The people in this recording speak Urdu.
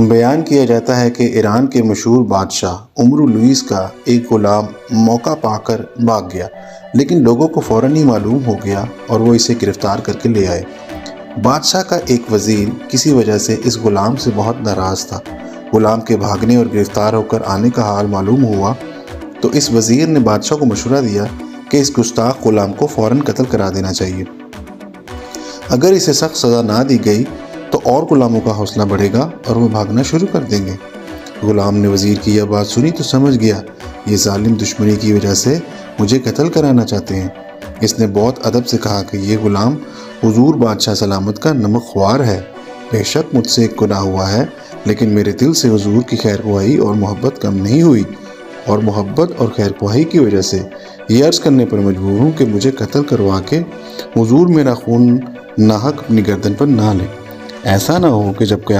بیان کیا جاتا ہے کہ ایران کے مشہور بادشاہ عمرو لوئیس کا ایک غلام موقع پا کر بھاگ گیا، لیکن لوگوں کو فوراً ہی معلوم ہو گیا اور وہ اسے گرفتار کر کے لے آئے۔ بادشاہ کا ایک وزیر کسی وجہ سے اس غلام سے بہت ناراض تھا۔ غلام کے بھاگنے اور گرفتار ہو کر آنے کا حال معلوم ہوا تو اس وزیر نے بادشاہ کو مشورہ دیا کہ اس گستاخ غلام کو فوراً قتل کرا دینا چاہیے۔ اگر اسے سخت سزا نہ دی گئی تو اور غلاموں کا حوصلہ بڑھے گا اور وہ بھاگنا شروع کر دیں گے۔ غلام نے وزیر کی یہ بات سنی تو سمجھ گیا یہ ظالم دشمنی کی وجہ سے مجھے قتل کرانا چاہتے ہیں۔ اس نے بہت ادب سے کہا کہ یہ غلام حضور بادشاہ سلامت کا نمک خوار ہے۔ بے شک مجھ سے ایک گناہ ہوا ہے، لیکن میرے دل سے حضور کی خیر خواہی اور محبت کم نہیں ہوئی، اور محبت اور خیر خواہی کی وجہ سے یہ عرض کرنے پر مجبور ہوں کہ مجھے قتل کروا کے حضور میرا خون ناحق اپنی گردن پر نہ لیں۔ ایسا نہ ہو کہ جب